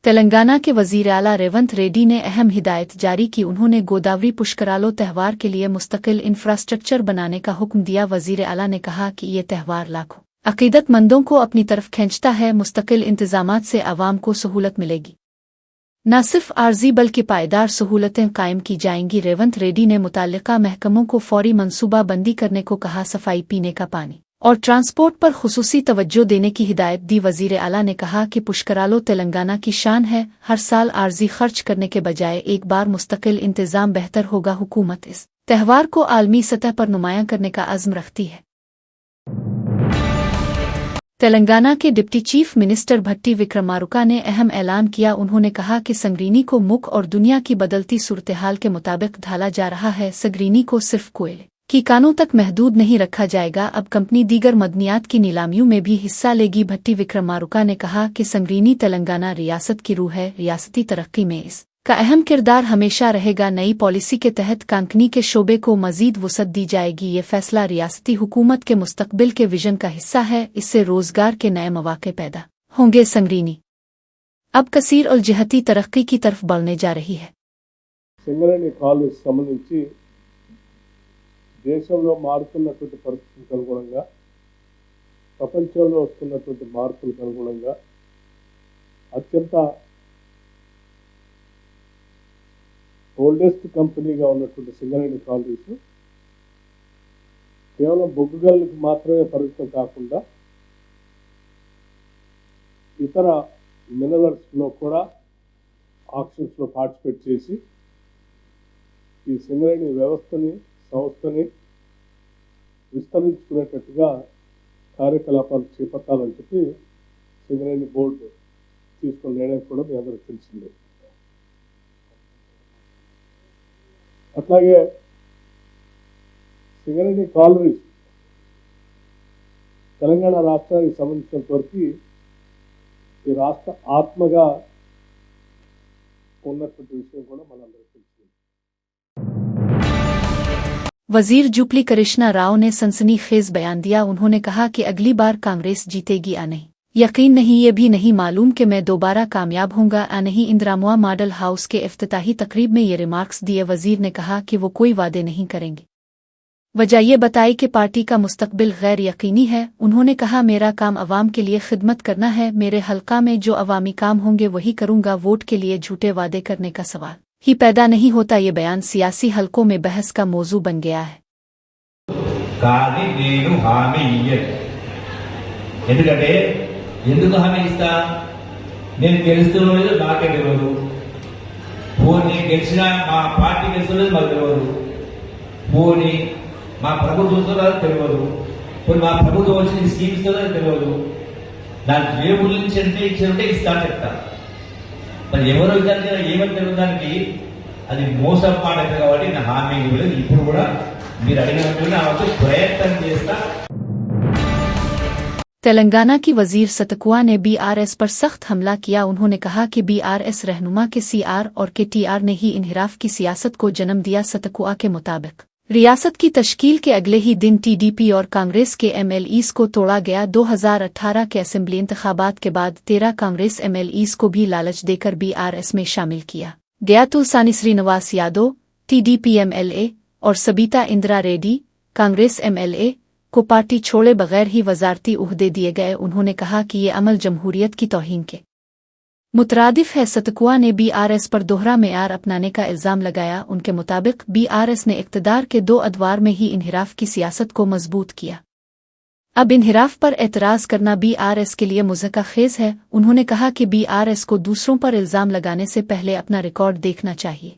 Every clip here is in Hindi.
तेलंगाना के वजीर आला रेवंत रेड्डी ने अहम हिदायत जारी की। उन्होंने गोदावरी पुष्करालो त्यौहार के लिए मुस्तकिल इंफ्रास्ट्रक्चर बनाने का हुक्म दिया। वजीर आला ने कहा कि ये त्यौहार लाखों अकीदतमंदों को अपनी तरफ खींचता है। मुस्तकिल इंतजामात से आवाम को सहूलत मिलेगी, न सिर्फ आर्जी बल्कि पायदार सहूलतें कायम की जाएंगी। रेवंत रेड्डी ने मुताल्लिका महकमों को फौरी मनसूबाबंदी करने को कहा। सफाई, पीने का पानी और ट्रांसपोर्ट पर खुसूसी तवज्जो देने की हिदायत दी। वजीर आला ने कहा कि पुष्करालो तेलंगाना की शान है। हर साल आर्जी खर्च करने के बजाय एक बार मुस्तकिल इंतजाम बेहतर होगा। हुकूमत इस त्यौहार को आलमी सतह पर नुमायां करने का अज़्म रखती है। तेलंगाना के डिप्टी चीफ मिनिस्टर भट्टी विक्रमारुका ने अहम ऐलान किया। उन्होंने कहा कि संगरीनी को मुल्क और दुनिया की बदलती सूरत-ए-हाल के मुताबिक ढाला जा रहा है। संगरीनी को सिर्फ कोयले की कानों तक महदूद नहीं रखा जाएगा। अब कंपनी दीगर मदनियात की नीलामियों में भी हिस्सा लेगी। भट्टी विक्रमारुका ने कहा कि संगरीनी तेलंगाना रियासत की रूह है। रियासती तरक्की में इसका अहम किरदार हमेशा रहेगा। नई पॉलिसी के तहत कांकनी के शोबे को मजीद वुसअत दी जाएगी। ये फैसला रियासती हुकूमत के मुस्तकबिल के विजन का हिस्सा है। इससे रोजगार के नए मौके पैदा होंगे। संगरीनी अब कसीर और जिहती तरक्की की तरफ बढ़ने जा रही है। సింగరేణి కాలువకు సంబంధించి దేశంలో మారుతున్నటువంటి పరిస్థితులకు అనుగుణంగా, ప్రపంచంలో వస్తున్నటువంటి మార్పులకు అనుగుణంగా అత్యంత ఓల్డెస్ట్ కంపెనీగా ఉన్నటువంటి సింగరేణి కాలరీస్ కేవలం బొగ్గు గనులకు మాత్రమే పరిమితం కాకుండా ఇతర మినరల్స్లో కూడా ఆక్షన్స్లో పార్టిసిపేట్ చేసి ఈ సింగరేణి వ్యవస్థని, సంస్థని విస్తరించుకునేటట్టుగా కార్యకలాపాలు చేపట్టాలని చెప్పి సింగరేణి బోర్డు తీసుకున్న నిర్ణయం కూడా మీ అందరికీ తెలిసిందే. అట్లాగే సింగరేణి కాలరీస్ తెలంగాణ రాష్ట్రానికి సంబంధించినంత వరకు ఈ రాష్ట్ర ఆత్మగా ఉన్నటువంటి విషయం కూడా మనందరికీ తెలిసింది. वजीर जुपली कृष्णा राव ने सनसनीखेज बयान दिया। उन्होंने कहा कि अगली बार कांग्रेस जीतेगी या नहीं यकीन नहीं, ये भी नहीं मालूम कि मैं दोबारा कामयाब होऊंगा या नहीं। इंदिरामुआ मॉडल हाउस के इफ्तिताही तकरीब में ये रिमार्क्स दिए। वजीर ने कहा कि वो कोई वादे नहीं करेंगे। वजह ये बताई कि पार्टी का मुस्तकबिल गैर यकीनी है। उन्होंने कहा मेरा काम अवाम के लिए खिदमत करना है। मेरे हल्का में जो अवामी काम होंगे वही करूंगा। वोट के लिए झूठे वादे करने का सवाल ही पैदा नहीं होता। ये बयान सियासी हलकों में बहस का मौजू बन गया है। ఎందుకు హామీ ఇస్తా? నేను గెలుస్తున్నది నాకే తెలియదు. పోనీ గెలిచిన మా పార్టీ గెలుస్తున్నది మాకు తెలియదు. పోనీ మా ప్రభుత్వం తెలియదు. పోనీ మా ప్రభుత్వం వచ్చిన స్కీమ్ ఇస్తుందని తెలియదు. నాకు జేబుల నుంచి అంటే ఇచ్చారంటే ఇస్తా చెప్తా. మరి ఎవరో ఇద్దరికి ఏమని తెలియడానికి అది మోసం మాట కాబట్టి నా హామీ ఇవ్వలేదు. ఇప్పుడు కూడా మీరు అడిగినట్టు నా ప్రయత్నం చేస్తా. तेलंगाना की वजीर सतकुआ ने बीआरएस पर सख्त हमला किया। उन्होंने कहा कि बीआरएस रहनुमा के सीआर और केटीआर ने ही इन्हिराफ की सियासत को जन्म दिया। सतकुआ के मुताबिक रियासत की तश्कील के अगले ही दिन टीडीपी और कांग्रेस के एमएलईस को तोड़ा गया। 2018 के असेंबली इंतखाबात के बाद 13 कांग्रेस एमएलईस को भी लालच देकर बीआरएस में शामिल किया गया। तुलसानी श्रीनिवास यादव टीडीपी एमएलए और सबीता इंदिरा रेड्डी कांग्रेस एमएलए को पार्टी छोड़े बगैर ही वजारती उहदे दिए गए। उन्होंने कहा कि ये अमल जमहूरियत की तौहीन के मुतरादिफ है। सतकुआ ने बीआरएस पर दोहरा मेयार अपनाने का इल्जाम लगाया। उनके मुताबिक बीआरएस ने इक़्तिदार के 2 अदवार में ही इन्हिराफ की सियासत को मजबूत किया। अब इन्हिराफ पर एतराज करना बीआरएस के लिए मुज़क्का-खेज है। उन्होंने कहा कि बीआरएस को दूसरों पर इल्जाम लगाने से पहले अपना रिकॉर्ड देखना चाहिए।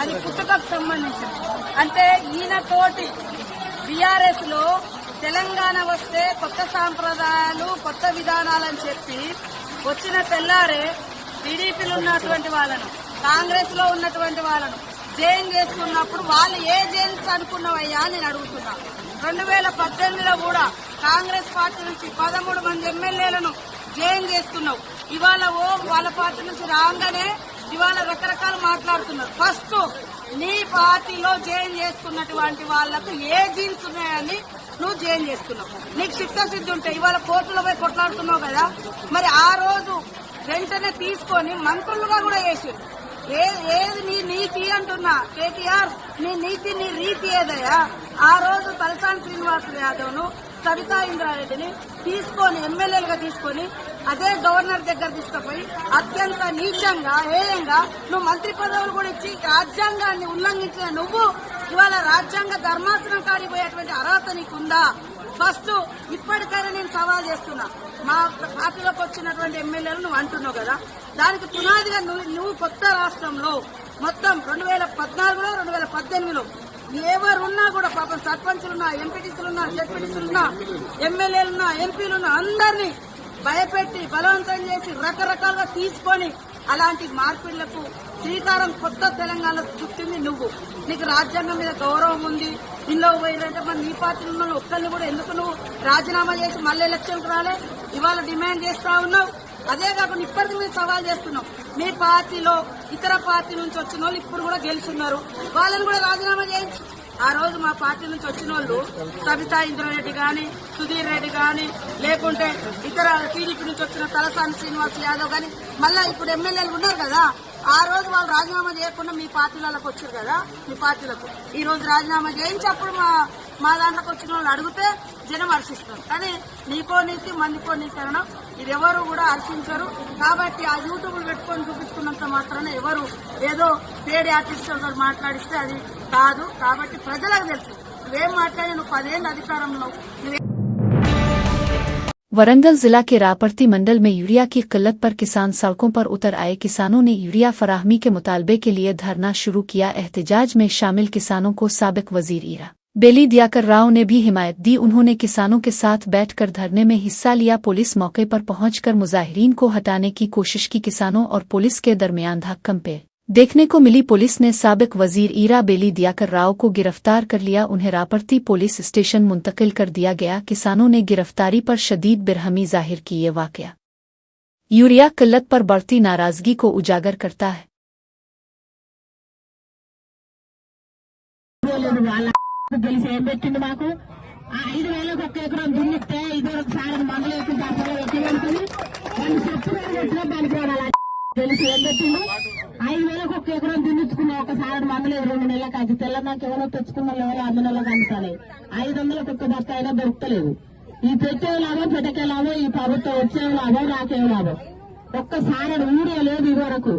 అది పుట్టుకకు సంబంధించింది. అంటే ఈయన తోటి బీఆర్ఎస్ లో తెలంగాణ వస్తే కొత్త సాంప్రదాయాలు, కొత్త విధానాలని చెప్పి వచ్చిన తెల్లారే టీడీపీలో ఉన్నటువంటి వాళ్ళను, కాంగ్రెస్ లో ఉన్నటువంటి వాళ్ళను జైన్ చేసుకున్నప్పుడు వాళ్ళు ఏ జైన్స్ అనుకున్నవయ్యా నేను అడుగుతున్నా. 2018లో కూడా కాంగ్రెస్ పార్టీ నుంచి 13 మంది ఎమ్మెల్యేలను జైన్ చేసుకున్నావు. ఇవాళ వాళ్ళ పార్టీ నుంచి రాగానే ఇవాళ రకరకాలు మాట్లాడుతున్నారు. ఫస్ట్ నీ పార్టీలో జాయిన్ చేసుకున్నటువంటి వాళ్లకు ఏ జీన్స్ ఉన్నాయని నువ్వు జైన్ చేస్తున్నావు. నీకు చిత్తశుద్ధి ఉంటే ఇవాళ కోర్టులో పోయి కొట్లాడుతున్నావు కదా, మరి ఆ రోజు వెంటనే తీసుకొని మంత్రులుగా కూడా చేసారు. ఏది నీ నీతి అంటున్నా కేటీఆర్, నీ నీతి నీ రీతి ఏదయ్యా? ఆ రోజు తలసాని శ్రీనివాస్ యాదవ్ ను సవితా ఇంద్రారెడ్డిని తీసుకొని ఎమ్మెల్యేలుగా తీసుకొని అదే గవర్నర్ దగ్గర తీసుకుపోయి అత్యంత నీచంగా హేయంగా నువ్వు మంత్రి పదవులు కూడా ఇచ్చి రాజ్యాంగాన్ని ఉల్లంఘించిన నువ్వు ఇవాళ రాజ్యాంగ ధర్మాసనం కాడిపోయేటువంటి అర్హత నీకుందా? ఫస్ట్ ఇప్పటికైనా నేను సవాల్ చేస్తున్నా, మా పార్టీలోకి వచ్చినటువంటి ఎమ్మెల్యేలు నువ్వు అంటున్నావు కదా, దానికి పునాదిగా నువ్వు కొత్త రాష్ట్రంలో మొత్తం 2014లో 2018లో ఎవరున్నా కూడా పాపం సర్పంచులున్నా, ఎంపీటీసీలున్నా, జెడ్పీటీసీలున్నా, ఎమ్మెల్యేలున్నా, ఎంపీలున్నా అందరినీ భయపెట్టి బలవంతం చేసి రకరకాలుగా తీసుకొని అలాంటి మార్పిళ్లకు శ్రీకారం కొత్త తెలంగాణ చుట్టింది నువ్వు. నీకు రాజ్యాంగం మీద గౌరవం ఉంది. ఇంట్లో పోయినంటే మరి నీ పార్టీలో ఉన్న ఒక్కరిని కూడా ఎందుకు నువ్వు రాజీనామా చేసి మళ్ళీ ఎలక్షన్కు రాలే? ఇవాళ డిమాండ్ చేస్తా ఉన్నావు. అదే కాకుండా ఇప్పటికి మీరు సవాల్ చేస్తున్నాం, మీ పార్టీలో ఇతర పార్టీ నుంచి వచ్చిన వాళ్ళు ఇప్పుడు కూడా గెలుచున్నారు, వాళ్ళని కూడా రాజీనామా చేయించు. ఆ రోజు మా పార్టీ నుంచి వచ్చిన వాళ్ళు సబితా ఇంద్రారెడ్డి గాని, సుధీర్ రెడ్డి గాని, లేకుంటే ఇతర టీడీపీ నుంచి వచ్చిన తలసాని శ్రీనివాస్ యాదవ్ గాని, మళ్ళా ఇప్పుడు ఎమ్మెల్యేలు ఉన్నారు కదా, ఆ రోజు వాళ్ళు రాజీనామా చేయకుండా మీ పార్టీలకు వచ్చారు కదా, మీ పార్టీలకు ఈ రోజు రాజీనామా చేయించి అప్పుడు మా దాంట్లోకి వచ్చిన వాళ్ళు అడిగితే జనం హర్షిస్తారు. కానీ నీకో నీతి మందికో నీతి అనడం ఇది ఎవరు కూడా హర్షించరు. కాబట్టి ఆ యూట్యూబ్లు పెట్టుకొని చూపించుకున్నంత మాత్రాన ఎవరు ఏదో పేడి ఆర్టిస్టులతో మాట్లాడిస్తే అది కాదు. కాబట్టి ప్రజలకు తెలుసు నువ్వేం మాట్లాడి నువ్వు 10 ఏళ్ళు అధికారంలో वरंगल जिला के रापरती मंडल में यूरिया की किल्लत पर किसान सड़कों पर उतर आए। किसानों ने यूरिया फराहमी के मुतालबे के लिए धरना शुरू किया। एहतजाज में शामिल किसानों को साबिक वजीर ईरा बेली दियाकर राव ने भी हिमायत दी। उन्होंने किसानों के साथ बैठकर धरने में हिस्सा लिया। पुलिस मौके पर पहुंचकर मुजाहिरीन को हटाने की कोशिश की। किसानों और पुलिस के दरमियान धक्कम देखने को मिली। पुलिस ने साबिक वजीर ईरा बेली दियाकर राव को गिरफ्तार कर लिया। उन्हें रापरती पुलिस स्टेशन मुंतकिल कर दिया गया। किसानों ने गिरफ्तारी पर शदीद बिरहमी जाहिर की। ये वाकया यूरिया किल्लत पर बढ़ती नाराजगी को उजागर करता है। తెలిసి ఏం పెట్టిండు 5,000కు ఒక ఎకరం దున్నించుకున్న ఒకసారి మందులు 2 నెలలకు అది తెల్లదాకా ఎవరో తెచ్చుకున్న ఎవరో 5 నెలలకు అందుతాయి. 500లకు ఒక్క బస్తా అయినా దొరుకుతలేదు. ఈ పెట్టే లాభం పెట్టకే లాభం, ఈ ప్రభుత్వం వచ్చే లాభం రాకే లాభం. ఒక్కసారి ఊరే లేదు, ఇదివరకు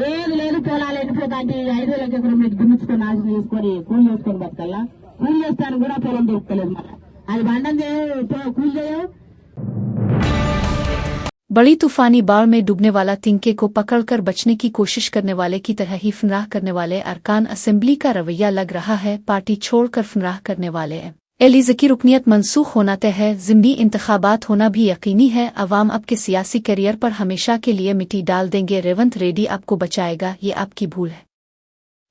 ఏది లేదు, పొలాలు ఎండిపోతాంటి 5,000 ఎకరం మీకు దున్నించుకొని ఆశ చేసుకొని కూలి చేసుకొని బతకల్లా. కూలి చేస్తాను కూడా పొలం దొరుకుతలేదు. మళ్ళీ అది బండం చేయవు, కూలి చేయవు. बड़ी तूफानी बाढ़ में डूबने वाला तिनके को पकड़कर बचने की कोशिश करने वाले की तरह ही फनराह करने वाले अरकान असेंबली का रवैया लग रहा है। पार्टी छोड़कर फनराह करने वाले एलिज़ की रुकनियत मनसूख होना तय है। ज़िम्मी इंतखाबात होना भी यकीनी है। अवाम आपके सियासी करियर पर हमेशा के लिए मिट्टी डाल देंगे। रेवंत रेड्डी आपको बचाएगा, ये आपकी भूल है।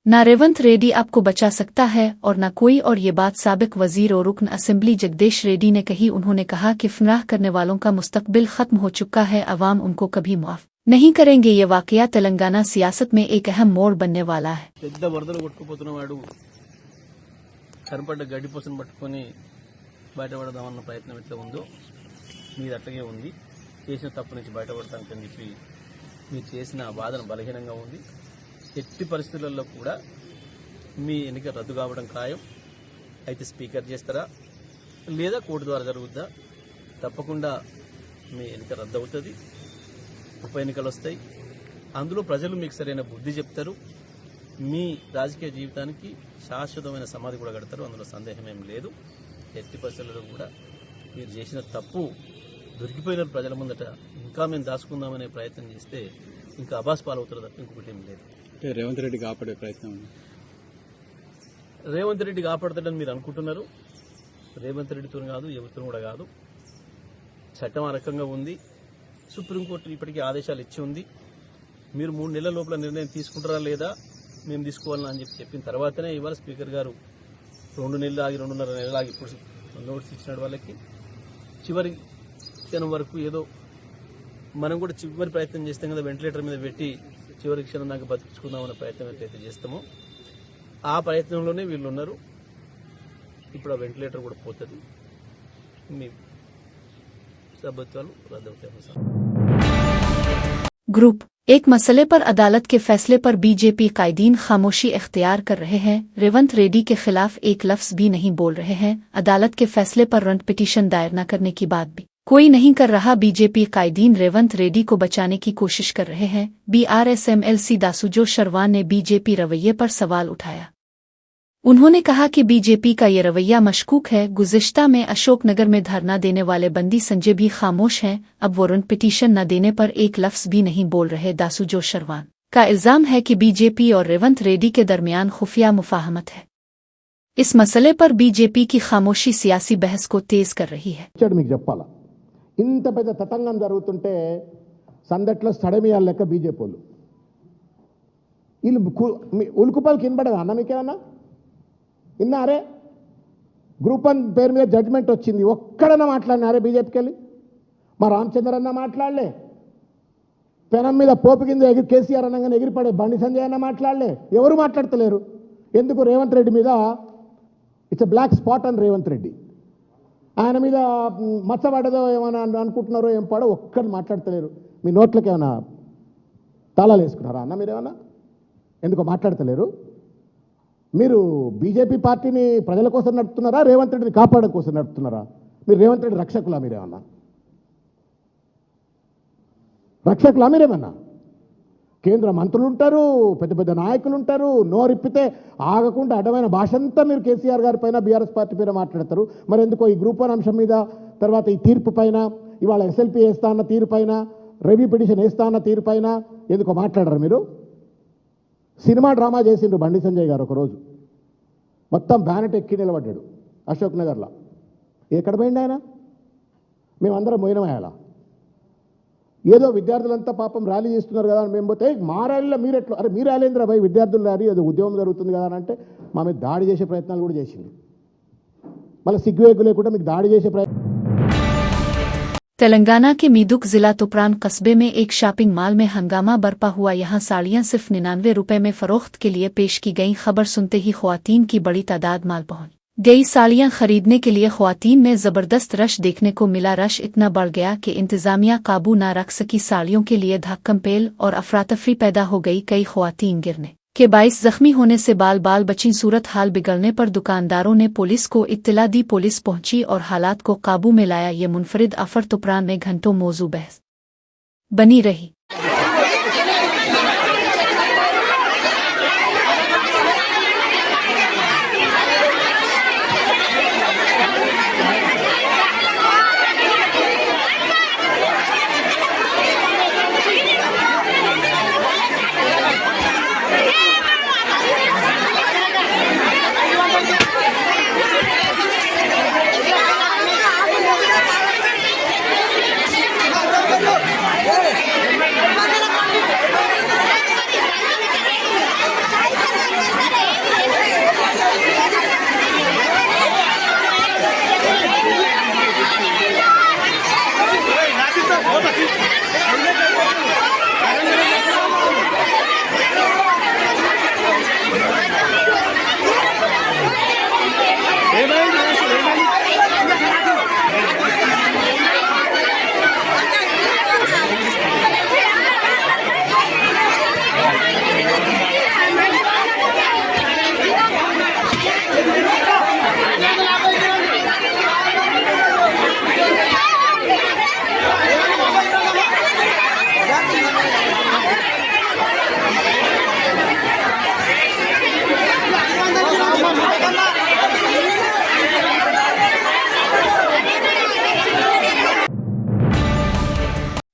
ना रेवंत रेड्डी आपको बचा सकता है और न कोई और। ये बात साबिक वजीर और रुकन असेंबली जगदीश रेड्डी ने कही। उन्होंने कहा कि फनराह करने वालों का मुस्तकबिल खत्म हो चुका है। अवाम उनको कभी माफ नहीं करेंगे। ये वाकया तेलंगाना सियासत में एक अहम मोड़ बनने वाला है। కనపడ్డ గడ్డిపోసను పట్టుకొని బయటపడదామన్న ప్రయత్నం ఎట్లా ఉందో మీరు అట్లాగే ఉంది. చేసిన తప్పు నుంచి బయటపడటానికని చెప్పి మీరు చేసిన వాదన బలహీనంగా ఉంది. ఎట్టి పరిస్థితులలో కూడా మీ ఎన్నిక రద్దు కావడం ఖాయం. అయితే స్పీకర్ చేస్తారా లేదా కోర్టు ద్వారా జరుగుద్దా? తప్పకుండా మీ ఎన్నిక రద్దు అవుతుంది. ఉప ఎన్నికలు వస్తాయి. అందులో ప్రజలు మీకు సరైన బుద్ధి చెప్తారు. మీ రాజకీయ జీవితానికి శాశ్వతమైన సమాధి కూడా కడతారు. అందులో సందేహం ఏం లేదు. ఎట్టి పరిస్థితుల్లో కూడా మీరు చేసిన తప్పు దొరికిపోయిన ప్రజల ముందట ఇంకా మేము దాచుకుందామనే ప్రయత్నం చేస్తే ఇంకా అబాస్ పాలవుతారు తప్ప ఇంకొకటి ఏం లేదు. రేవంత్ రెడ్డి కాపాడే ప్రయత్నం రేవంత్ రెడ్డి కాపాడతాడని మీరు అనుకుంటున్నారు. రేవంత్ రెడ్డితో కాదు, ఎవరితో కూడా కాదు. చట్టం ఆ రకంగా ఉంది. సుప్రీంకోర్టు ఇప్పటికీ ఆదేశాలు ఇచ్చి ఉంది. మీరు 3 నెలల లోపల నిర్ణయం తీసుకుంటారా లేదా మేము తీసుకోవాలని అని చెప్పిన తర్వాతనే ఇవాళ స్పీకర్ గారు 2 నెలలు ఆగి 2.5 నెలలు ఆగి ఇప్పుడు నోటీస్ ఇచ్చినాడు. వాళ్ళకి చివరి క్షణం వరకు ఏదో మనం కూడా చివరి ప్రయత్నం చేస్తాం కదా, వెంటిలేటర్ మీద పెట్టి చివరి క్షణం దాకా బతికించుకుందామనే ప్రయత్నం ఎట్లయితే చేస్తామో ఆ ప్రయత్నంలోనే వీళ్ళు ఉన్నారు. ఇప్పుడు ఆ వెంటిలేటర్ కూడా పోతుంది, మీ సభ్యత్వాలు రద్దవుతాయి సార్. ग्रुप एक मसले पर अदालत के फैसले पर बीजेपी कायदीन खामोशी इख्तियार कर रहे हैं। रेवंत रेड्डी के खिलाफ एक लफ्ज भी नहीं बोल रहे हैं। अदालत के फैसले पर रंट पिटीशन दायर न करने की बात भी कोई नहीं कर रहा। बीजेपी कायदीन रेवंत रेड्डी को बचाने की कोशिश कर रहे हैं। BRS MLC दासुजो शर्वान ने बीजेपी रवैये पर सवाल उठाया। उन्होंने कहा कि बीजेपी का ये रवैया मशकूक है। गुज़िश्ता में अशोकनगर में धरना देने वाले बंदी संजय भी खामोश हैं। अब वो रंट पिटीशन न देने पर एक लफ्ज भी नहीं बोल रहे। दासुजो शर्वान का इल्जाम है कि बीजेपी और रेवंत रेड्डी के दरमियान खुफिया मुफाहमत है। इस मसले पर बीजेपी की खामोशी सियासी बहस को तेज कर रही है। మీకు చెప్పాలా, ఇంత పెద్ద తతంగం జరుగుతుంటే సందట్లో సడమియాల లెక్క బీజేపీ వాళ్ళు వీళ్ళు ఉలుకుపాలు కిందపడదా అన్న మీకేమన్నా ఇన్నారే? గ్రూప్ 1 పేరు మీద జడ్జిమెంట్ వచ్చింది, ఒక్కడన్నా మాట్లాడినారే బీజేపీకి వెళ్ళి? మా రామచంద్ర అన్న మాట్లాడలే, పెనం మీద పోపు కింద ఎగిరి కేసీఆర్ అనగానే ఎగిరిపడే బండి సంజయ్ అన్న మాట్లాడలే, ఎవరు మాట్లాడతలేరు. ఎందుకు? రేవంత్ రెడ్డి మీద ఇట్స్ బ్లాక్ స్పాట్ అని రేవంత్ రెడ్డి, ఆయన మీద మచ్చబడ్డదో ఏమైనా అనుకుంటున్నారో ఏం పాడో ఒక్కడు మాట్లాడతలేరు. మీ నోట్లకి ఏమైనా తాళాలు వేసుకున్నారా అన్న మీరేమన్నా? ఎందుకో మాట్లాడతలేరు. మీరు బీజేపీ పార్టీని ప్రజల కోసం నడుపుతున్నారా, రేవంత్ రెడ్డిని కాపాడడం కోసం నడుపుతున్నారా? మీరు రేవంత్ రెడ్డి రక్షకులా మీరేమన్నా? రక్షకులా మీరేమన్నా? కేంద్ర మంత్రులు ఉంటారు, పెద్ద పెద్ద నాయకులు ఉంటారు, నోరిప్పితే ఆగకుండా అడ్డమైన భాష అంతా మీరు కేసీఆర్ గారి పైన బీఆర్ఎస్ పార్టీ పైన మాట్లాడతారు. మరి ఎందుకో ఈ గ్రూప్ 1 అంశం మీద, తర్వాత ఈ తీర్పు పైన, ఇవాళ SLP వేస్తా అన్న తీరు పైన, రివ్యూ పిటిషన్ వేస్తా అన్న తీరు పైన ఎందుకో మాట్లాడరు మీరు? సినిమా డ్రామా చేసిండ్రు బండి సంజయ్ గారు. ఒకరోజు మొత్తం బ్యానెట్ ఎక్కి నిలబడ్డాడు అశోక్ నగర్లో. ఎక్కడ పోయింది ఆయన? మేమందరం పోయినమయ్యాలా? ఏదో విద్యార్థులంతా పాపం ర్యాలీ చేస్తున్నారు కదా అని మేము పోతే, మా ర్యాలీలో మీరు ఎట్లా, అరే మీ ర్యాలీంద్ర భయ్, విద్యార్థుల ర్యాలీ, ఏదో ఉద్యమం జరుగుతుంది కదా అని అంటే మా మీద దాడి చేసే ప్రయత్నాలు కూడా చేసింది. మళ్ళీ సిగ్గువేగు లేకుండా మీకు దాడి చేసే ప్రయత్నం. तेलंगाना के मीदुक जिला तुपरान कस्बे में एक शॉपिंग मॉल में हंगामा बरपा हुआ। यहां साड़ियां सिर्फ 99 रुपए में फरोख्त के लिए पेश की गईं। खबर सुनते ही ख्वातीन की बड़ी तादाद मॉल पहुंच गई। साड़ियां खरीदने के लिए ख्वातीन में जबरदस्त रश देखने को मिला। रश इतना बढ़ गया कि इंतजामिया काबू न रख सकी। साड़ियों के लिए धक्कम-पेल और अफरातफरी पैदा हो गई। कई ख्वातीन गिरने के बाइस जख्मी होने से बाल बाल बची। सूरत हाल बिगड़ने पर दुकानदारों ने पुलिस को इत्तला दी। पुलिस पहुंची और हालात को काबू में लाया। ये मुनफरिद अफर तुपरान में घंटों मौजू बहस बनी रही।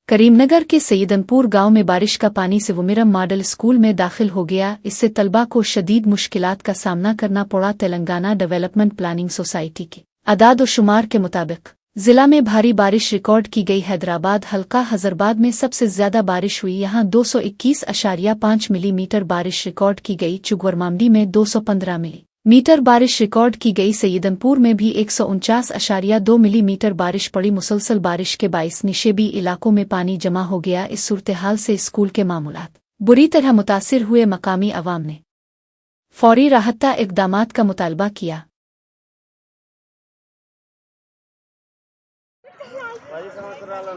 करीमनगर के सैयदनपुर गांव में बारिश का पानी सिवमिरम मॉडल स्कूल में दाखिल हो गया। इससे तलबा को शदीद मुश्किलात का सामना करना पड़ा। तेलंगाना डेवलपमेंट प्लानिंग सोसाइटी के अदाद व शुमार के मुताबिक जिला में भारी बारिश रिकॉर्ड की गई। हैदराबाद हल्का हजरबाद में सबसे ज्यादा बारिश हुई। यहां 221.5 मिलीमीटर बारिश रिकॉर्ड की गई। चुगवरमामडी में 215 मिलीमीटर बारिश रिकॉर्ड की गई। सैयदनपुर में भी 149.2 मिलीमीटर बारिश पड़ी। मुसलसल बारिश के बाइस निशेबी इलाकों में पानी जमा हो गया। इस सूरत-ए-हाल से स्कूल के मामूलात बुरी तरह मुतासिर हुए। मकामी अवाम ने फौरी राहता इक़दामात का मुतालबा किया।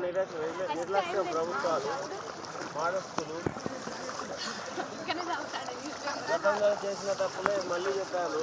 నిర్లక్ష్య ప్రభుత్వాలు మానస్తులు గతంలో చేసిన తప్పులే మళ్ళీ చెప్పాను.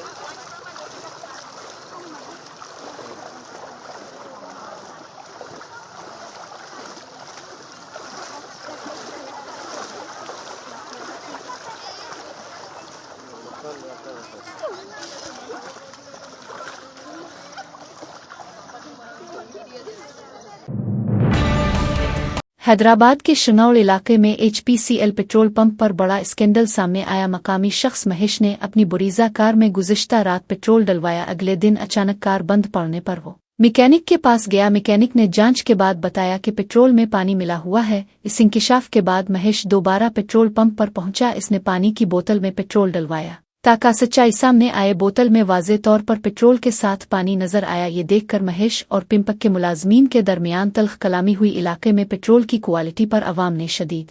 हैदराबाद के शनौल इलाके में HPCL पेट्रोल पंप पर बड़ा स्कैंडल सामने आया। मकामी शख्स महेश ने अपनी बुरीजा कार में गुज़िश्ता रात पेट्रोल डलवाया। अगले दिन अचानक कार बंद पड़ने पर वो मैकेनिक के पास गया। मैकेनिक ने जांच के बाद बताया कि पेट्रोल में पानी मिला हुआ है। इस इंकिशाफ के बाद महेश दोबारा पेट्रोल पंप पर पहुंचा। इसने पानी की बोतल में पेट्रोल डलवाया ताकि सच्चाई सामने आए। बोतल में वाज़े तौर पर पेट्रोल के साथ पानी नजर आया। ये देखकर महेश और पिंपक के मुलाजमीन के दरमियान तल्ख कलामी हुई। इलाके में पेट्रोल की क्वालिटी पर अवाम ने शदीद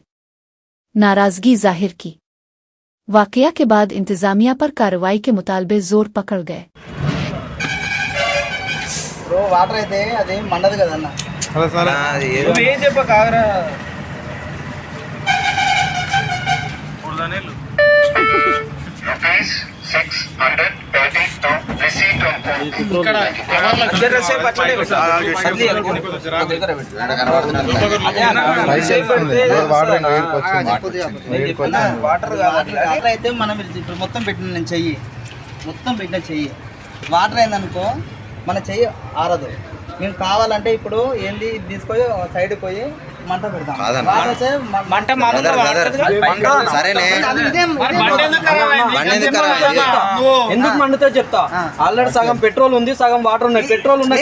नाराजगी जाहिर की। वाकया के बाद इंतजामिया पर कार्रवाई के मुतालबे जोर पकड़ गए। వాటర్ అయితే అది మండదు కదన్న. ఏం చెప్పక ఆగరా వాటర్ అయితే మనం ఇప్పుడు మొత్తం పెట్టిన నేను చెయ్యి మొత్తం పెట్టిన చెయ్యి వాటర్ అయిందనుకో మన చెయ్యి ఆరదు. మేము కావాలంటే ఇప్పుడు ఏంది తీసుకొని సైడ్ పోయి మంట పెడతాం. ఎందుకు మండుతో చెప్తా. ఆల్రెడీ సగం పెట్రోల్ ఉంది, సగం వాటర్ ఉన్నాయి. పెట్రోల్ ఉన్న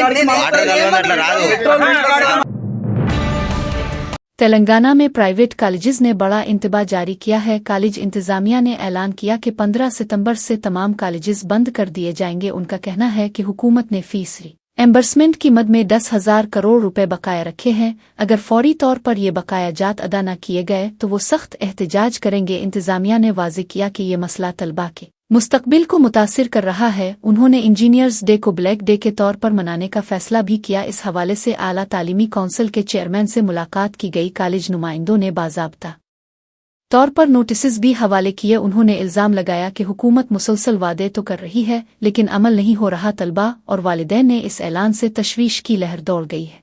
तेलंगाना में प्राइवेट कॉलेजेस ने बड़ा इंतबाह जारी किया है। कॉलेज इंतजामिया ने ऐलान किया कि 15 सितंबर से तमाम कॉलेजेस बंद कर दिए जाएंगे। उनका कहना है कि हुकूमत ने फीस एम्बर्समेंट की मद में 10,000 करोड़ रुपए बकाया रखे हैं। अगर फौरी तौर पर ये बकाया जात अदा न किए गए तो वो सख्त एहतजाज करेंगे। इंतजामिया ने वाज़े किया कि ये मसला तलबा के मुस्तकबिल को मुतासिर कर रहा है। उन्होंने इंजीनियर्स डे को ब्लैक डे के तौर पर मनाने का फैसला भी किया। इस हवाले से आला तालीमी काउंसिल के चेयरमैन से मुलाकात की गई। कॉलेज नुमाइंदों ने बाज़ाब्ता तौर पर नोटिस भी हवाले किए। उन्होंने इल्ज़ाम लगाया कि हुकूमत मुसलसल वादे तो कर रही है लेकिन अमल नहीं हो रहा। तलबा और वालिदैन ने इस ऐलान से तशवीश की लहर दौड़ गई है।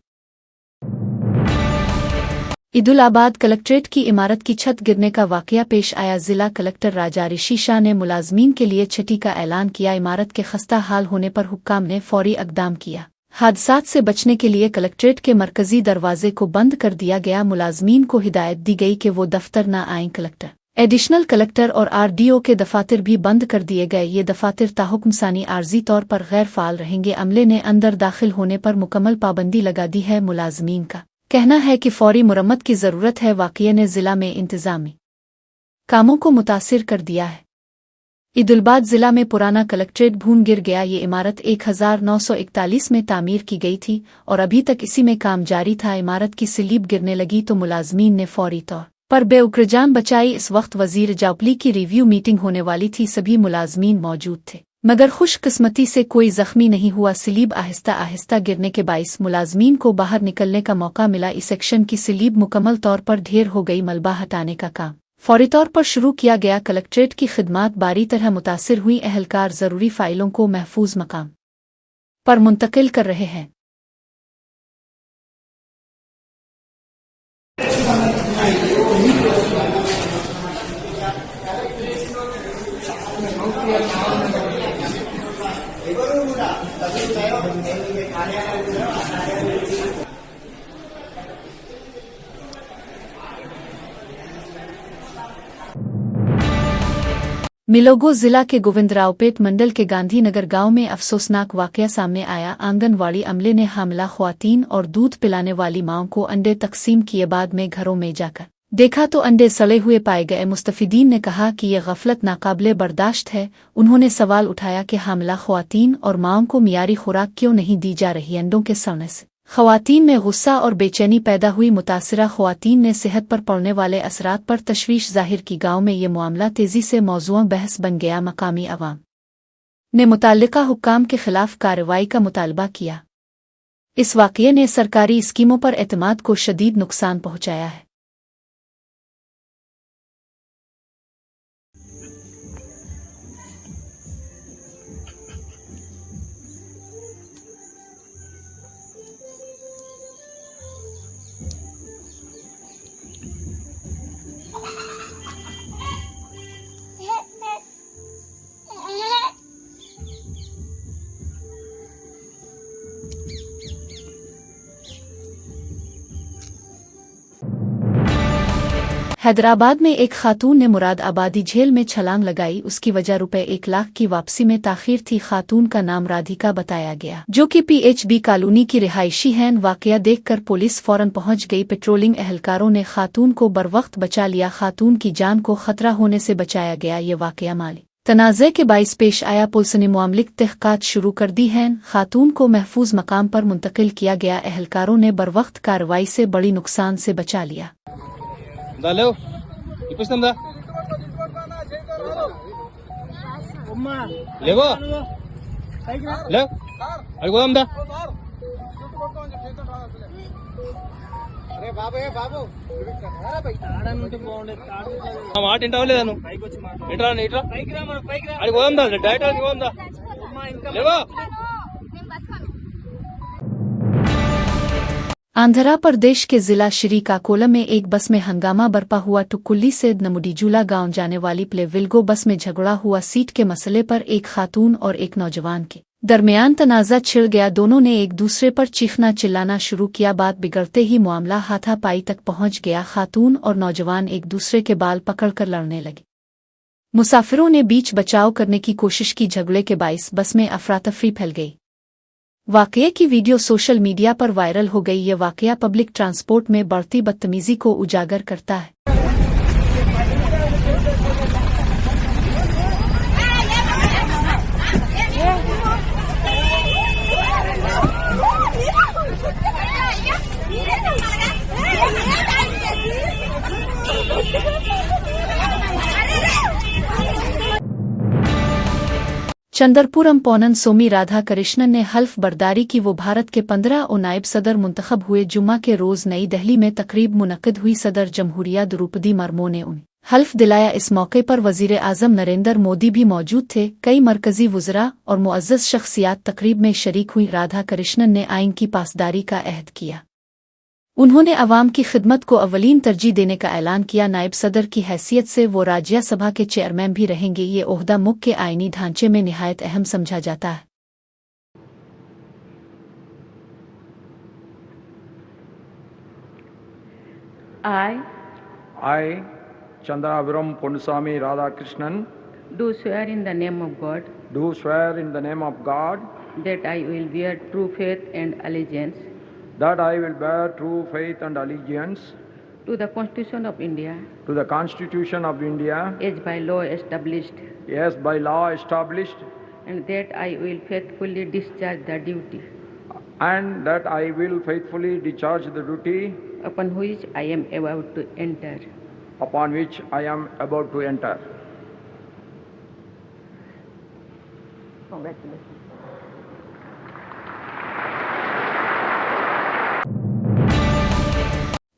ईदुलाबाद कलेक्ट्रेट की इमारत की छत गिरने का वाकया पेश आया। जिला कलेक्टर राजा ऋषि शाह ने मुलाजमीन के लिए छुट्टी का ऐलान किया। इमारत के खस्ता हाल होने पर हुक्काम ने फौरी इक़दाम किया। हादसात से बचने के लिए कलेक्ट्रेट के मरकजी दरवाजे को बंद कर दिया गया। मुलाजमीन को हिदायत दी गई कि वो दफ्तर न आएं। कलेक्टर, एडिशनल कलेक्टर और RDO के दफातर भी बंद कर दिए गए। ये दफातर ताहुक्म सानी आर्जी तौर पर गैर फाल रहेंगे। अमले ने अंदर दाखिल होने पर मुकम्मल पाबंदी लगा दी है। मुलाजमीन का कहना है कि फौरी मुरम्मत की ज़रूरत है। वाक़ये ने ज़िला में इंतज़ामी कामों को मुतासिर कर दिया है। ईदुलाबाद ज़िला में पुराना कलेक्ट्रेट भून गिर गया। ये इमारत 1941 में तामीर की गई थी और अभी तक इसी में काम जारी था। इमारत की स्लीब गिरने लगी तो मुलाजमीन ने फौरी तौर पर बेउकरजान बचाई। इस वक्त वजीर जावली की रिव्यू मीटिंग होने वाली थी। सभी मुलाजमीन मौजूद थे मगर खुशकिस्मती से कोई जख्मी नहीं हुआ। स्लीब आहिस्ता आहिस्ता गिरने के बाइस मुलाजमीन को बाहर निकलने का मौका मिला। इस सेक्शन की स्लीब मुकम्मल तौर पर ढेर हो गई। मलबा हटाने का काम फौरी तौर पर शुरू किया गया। कलेक्ट्रेट की खिदमात बारी तरह मुतासिर हुई। एहलकार ज़रूरी फ़ाइलों को महफूज मकाम पर मुंतकिल कर रहे हैं। मिलोगो जिला के गोविंदरावपेट मंडल के गांधीनगर गांव में अफसोसनाक वाकया सामने आया। आंगनवाड़ी अमले ने हामिला ख्वातीन और दूध पिलाने वाली माओं को अंडे तकसीम किए। बाद में घरों में जाकर देखा तो अंडे सड़े हुए पाए गए। मुस्तफिदीन ने कहा कि यह गफलत नाकाबिले बर्दाश्त है। उन्होंने सवाल उठाया कि हामिला ख्वातीन और माओं को मियारी खुराक क्यों नहीं दी जा रही। अंडों के सड़ने से ख्वातीन में गुस्सा और बेचैनी पैदा हुई। मुतासिरा ख्वातीन ने सेहत पर पड़ने वाले असरात पर तशवीश जाहिर की। गांव में ये मामला तेजी से मौजूअ बहस बन गया। मकामी अवाम ने मुतल्लिका हुक्काम के खिलाफ कार्रवाई का मुतालबा किया। इस वाक़ये ने सरकारी स्कीमों पर एतमाद को शदीद नुकसान पहुंचाया है। हैदराबाद में एक खातून ने मुरादाबादी जेल में छलांग लगाई। उसकी वजह ₹1 लाख की वापसी में ताखीर थी। खातून का नाम राधिका बताया गया, जो कि PHB कॉलोनी की रिहायशी हैं। वाकया देखकर पुलिस फौरन पहुंच गई। पेट्रोलिंग एहलकारों ने खातून को बरवक्त बचा लिया। खातून की जान को खतरा होने से बचाया गया। ये वाकया माली तनाज़े के बाइस पेश आया। पुलिस ने मामले की तहक़ीक़ात शुरू कर दी है। खातून को महफूज मकाम पर मुंतकिल किया गया। एहलकारों ने बरवक्त कार्रवाई से बड़ी नुकसान से बचा लिया। आंध्र प्रदेश के जिला श्रीकाकुलम में एक बस में हंगामा बरपा हुआ। टुकुल्ली से नमुडीजूला गांव जाने वाली प्लेविल्गो बस में झगड़ा हुआ। सीट के मसले पर एक खातून और एक नौजवान के दरमियान तनाज़ा छिड़ गया। दोनों ने एक दूसरे पर चीखना चिल्लाना शुरू किया। बात बिगड़ते ही मामला हाथापाई तक पहुंच गया। खातून और नौजवान एक दूसरे के बाल पकड़कर लड़ने लगे। मुसाफिरों ने बीच बचाव करने की कोशिश की। झगड़े के बाइस बस में अफरा-तफरी फैल गई। वाकये की वीडियो सोशल मीडिया पर वायरल हो गई। ये वाकया पब्लिक ट्रांसपोर्ट में बढ़ती बदतमीजी को उजागर करता है। चंद्रपुरम पौनन सोमी राधा कृष्णन ने हल्फ बर्दारी की। वो भारत के 15 और नायब सदर मुंतखब हुए। जुम्मा के रोज़ नई दिल्ली में तकरीब मुनक्किद हुई। सदर जमहूरिया द्रौपदी मुर्मू ने उन्हें हल्फ दिलाया। इस मौके पर वज़ीर आज़म नरेंद्र मोदी भी मौजूद थे। कई मरकजी वुज़रा और मुअज़्ज़ज़ शख्सियात तकरीब में शरीक हुई। राधा कृष्णन ने आइन की पासदारी का अहद किया। उन्होंने अवाम की खिदमत को अवलीन तरजीह देने का ऐलान किया। नायब सदर की हैसियत से वो राज्यसभा के चेयरमैन भी रहेंगे। ये ओहदा मुल्क के आइनी ढांचे में निहायत अहम समझा जाता है। I, Chandrapuram Ponnusamy Radhakrishnan, do swear in the name of God do swear in the name of God that I will bear true faith and allegiance that I will bear true faith and allegiance to the Constitution of India to the Constitution of India as by law established, and that I will faithfully discharge the duty upon which I am about to enter. Congratulations.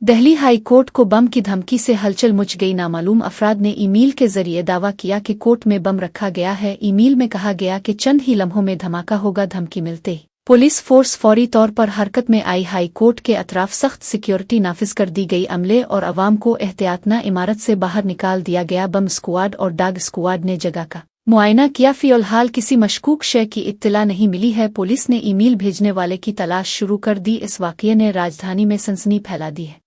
Delhi high court को बम की धमकी से हलचल मच गई। नामालूम अफराद ने ईमेल के जरिए दावा किया कि कोर्ट में बम रखा गया है। ईमेल में कहा गया कि चंद ही लम्हों में धमाका होगा। धमकी मिलते ही पुलिस फोर्स फौरी तौर पर हरकत में आई। हाई कोर्ट के अतराफ सख्त सिक्योरिटी नाफिज कर दी गई। अमले और अवाम को एहतियातना इमारत से बाहर निकाल दिया गया। बम स्क्वाड और डाग स्क्वाड ने जगह का मुआयना किया। फिलहाल किसी मशकूक शय की इत्तला नहीं मिली है। पुलिस ने ईमेल भेजने वाले की तलाश शुरू कर दी। इस वाक़ये ने राजधानी में सनसनी फैला दी है।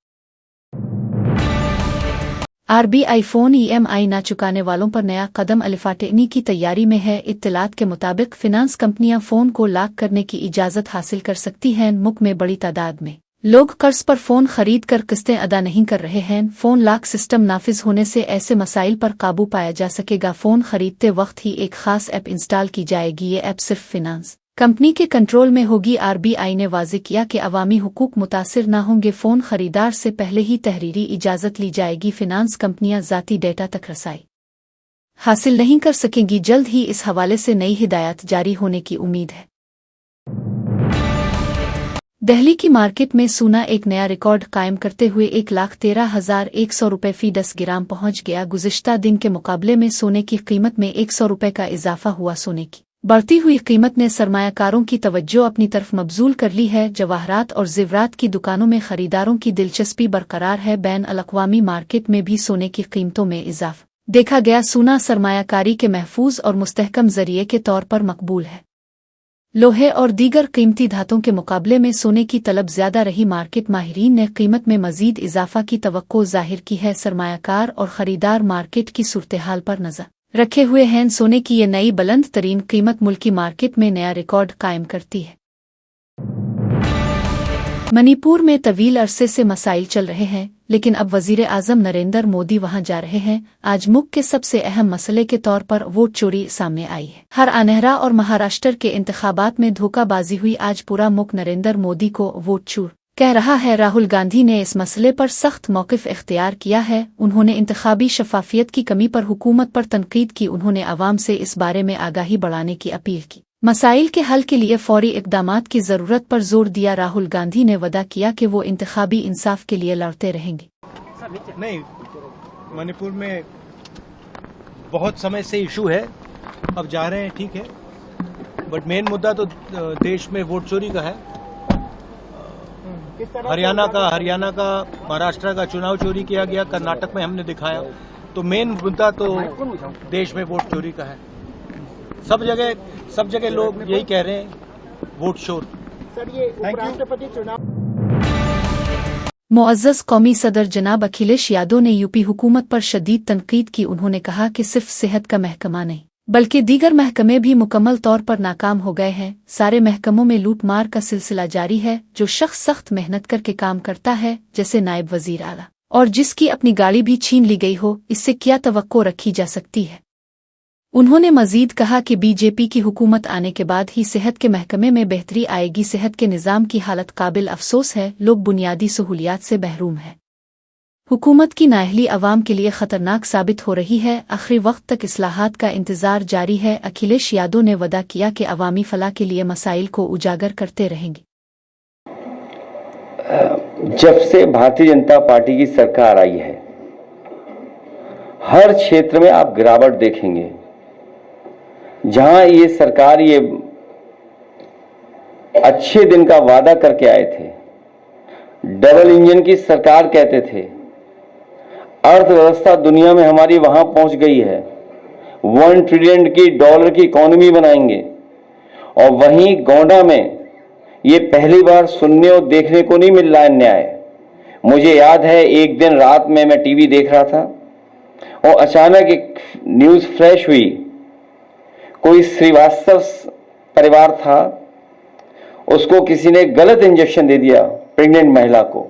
RBI फ़ोन EMI ना चुकाने वालों पर नया कदम अलिफाटेनी की तैयारी में है। इत्तलात के मुताबिक फिनांस कंपनियां फ़ोन को लॉक करने की इजाज़त हासिल कर सकती हैं। मुल्क में बड़ी तादाद में लोग कर्ज पर फ़ोन खरीद कर किस्तें अदा नहीं कर रहे हैं। फ़ोन लॉक सिस्टम नाफिज होने से ऐसे मसाइल पर काबू पाया जा सकेगा। फ़ोन खरीदते वक्त ही एक ख़ास ऐप इंस्टॉल की जाएगी। ये ऐप सिर्फ फिनांस कंपनी के कंट्रोल में होगी। RBI ने वाज़ेह किया कि अवामी हुकूक मुतासिर न होंगे। फ़ोन खरीदार से पहले ही तहरीरी इजाज़त ली जाएगी। फिनांस कंपनियां ज़ाती डेटा तक रसाई हासिल नहीं कर सकेंगी। जल्द ही इस हवाले से नई हिदायत जारी होने की उम्मीद है। दिल्ली की मार्केट में सोना एक नया रिकॉर्ड कायम करते हुए 1,13,100 रुपये फी 10 ग्राम पहुंच गया। गुज़िश्ता दिन के मुकाबले में सोने की कीमत में 100 रुपये का इजाफा हुआ। सोने की बढ़ती हुई कीमत ने सरमायाकारों की तवज्जो अपनी तरफ मबजूल कर ली है। जवाहरात और ज़ेवरात की दुकानों में खरीदारों की दिलचस्पी बरकरार है। बैन अल-अक़वामी मार्केट में भी सोने की कीमतों में इजाफा देखा गया। सोना सरमायाकारी के महफूज और मुस्तहकम जरिए के तौर पर मकबूल है। लोहे और दीगर कीमती धातों के मुकाबले में सोने की तलब ज्यादा रही। मार्केट माहिरीन ने कीमत में मजीद इजाफा की तवक्को जाहिर की है। सरमायाकार और खरीदार मार्केट की सूरत-ए-हाल पर नजर रखे हुए हैं। सोने की ये नई बुलंद तरीन कीमत मुल्की मार्केट में नया रिकॉर्ड कायम करती है। मणिपुर में तवील अरसे से मसाइल चल रहे हैं, लेकिन अब वजीर आजम नरेंद्र मोदी वहां जा रहे हैं। आज मुल्क के सबसे अहम मसले के तौर पर वोट चोरी सामने आई है। हरियाणा और महाराष्ट्र के इंतखाबात में धोखाबाजी हुई। आज पूरा मुल्क नरेंद्र मोदी को वोट चोर कह रहा है। राहुल गांधी ने इस मसले पर सख्त मौक़िफ़ इख्तियार किया है। उन्होंने इंतखाबी शफाफियत की कमी पर हुकूमत पर तनकीद की। उन्होंने आवाम से इस बारे में आगाही बढ़ाने की अपील की। मसाइल के हल के लिए फौरी इक़दामात की ज़रूरत पर जोर दिया। राहुल गांधी ने वादा किया कि वो इंतखाबी इंसाफ के लिए लड़ते रहेंगे। नहीं, मणिपुर में बहुत समय से इशू है, अब जा रहे हैं, ठीक है, बट मेन मुद्दा तो देश में वोट चोरी का है। हरियाणा का महाराष्ट्र का चुनाव चोरी किया गया, कर्नाटक में हमने दिखाया। तो मेन मुद्दा तो देश में वोट चोरी का है। सब जगह लोग यही कह रहे हैं, वोट चोर। सर, ये उपराष्ट्रपति चुनाव मुअज़्ज़ज़ कौमी सदर जनाब अखिलेश यादव ने यूपी हुकूमत पर शदीद तनकीद की। उन्होंने कहा कि सिर्फ सेहत का महकमा नहीं बल्कि दीगर महकमे भी मुकम्मल तौर पर नाकाम हो गए हैं। सारे महकमों में लूट मार का सिलसिला जारी है। जो शख्स सख्त मेहनत करके काम करता है, जैसे नायब वजीर आला, और जिसकी अपनी गाड़ी भी छीन ली गई हो, इससे क्या तवक्को रखी जा सकती है। उन्होंने मजीद कहा कि बीजेपी की हुकूमत आने के बाद ही सेहत के महकमे में बेहतरी आएगी। सेहत के निज़ाम की हालत काबिल अफसोस है। लोग बुनियादी सहूलियात से महरूम हैं। हुकूमत की नाअहली अवाम के लिए खतरनाक साबित हो रही है। आखिरी वक्त तक इस्लाहात का इंतजार जारी है। अखिलेश यादव ने वादा किया कि अवामी फलाह के लिए मसाइल को उजागर करते रहेंगे। जब से भारतीय जनता पार्टी की सरकार आई है, हर क्षेत्र में आप गिरावट देखेंगे। जहां ये सरकार ये अच्छे दिन का वादा करके आए थे, डबल इंजन की सरकार कहते थे, अर्थव्यवस्था दुनिया में हमारी वहां पहुंच गई है, $1 ट्रिलियन की डॉलर की इकोनॉमी बनाएंगे, और वहीं गोंडा में ये पहली बार सुनने और देखने को नहीं मिल रहा है न्याय। मुझे याद है एक दिन रात में मैं टीवी देख रहा था और अचानक एक न्यूज फ्लैश हुई। कोई श्रीवास्तव परिवार था, उसको किसी ने गलत इंजेक्शन दे दिया, प्रेग्नेंट महिला को,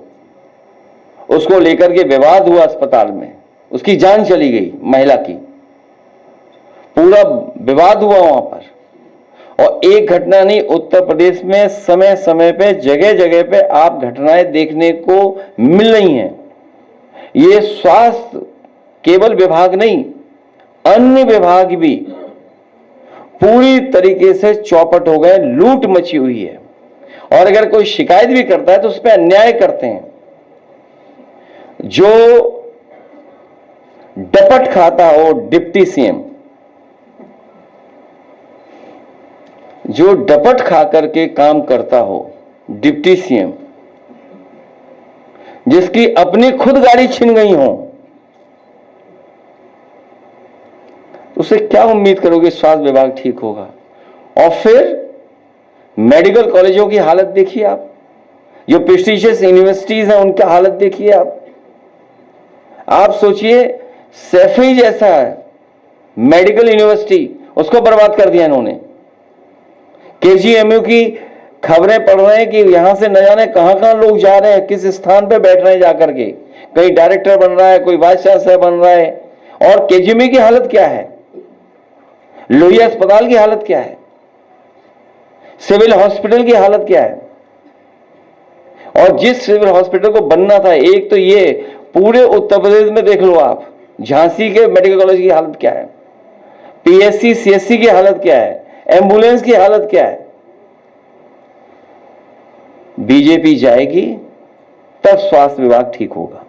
उसको लेकर के विवाद हुआ अस्पताल में, उसकी जान चली गई महिला की, पूरा विवाद हुआ वहां पर। और एक घटना नहीं, उत्तर प्रदेश में समय समय पे जगह जगह पे आप घटनाएं देखने को मिल रही हैं। ये स्वास्थ्य केवल विभाग नहीं, अन्य विभाग भी पूरी तरीके से चौपट हो गए, लूट मची हुई है। और अगर कोई शिकायत भी करता है तो उस पर अन्याय करते हैं। जो डपट खाता हो डिप्टी सीएम, जो डपट खा करके काम करता हो डिप्टी सीएम, जिसकी अपनी खुद गाड़ी छिन गई हो, उससे क्या उम्मीद करोगे स्वास्थ्य विभाग ठीक होगा। और फिर मेडिकल कॉलेजों की हालत देखिए आप, जो प्रेस्टीजियस यूनिवर्सिटीज हैं उनकी हालत देखिए आप सोचिए, सैफई जैसा मेडिकल यूनिवर्सिटी, उसको बर्बाद कर दिया इन्होंने। केजीएमयू की खबरें पढ़ रहे हैं कि यहां से न जाने कहां लोग जा रहे हैं, किस स्थान पे बैठ रहे हैं जाकर के, कहीं डायरेक्टर बन रहा है, कोई वाइस चांसलर बन रहा है। और केजीएमयू की हालत क्या है, लोहिया अस्पताल की हालत क्या है, सिविल हॉस्पिटल की हालत क्या है। और जिस सिविल हॉस्पिटल को बनना था, एक तो ये पूरे उत्तर प्रदेश में देख लो आप, झांसी के मेडिकल कॉलेज की हालत क्या है, पीएससी सीएससी की हालत क्या है, एम्बुलेंस की हालत क्या है। बीजेपी जाएगी तब स्वास्थ्य विभाग ठीक होगा।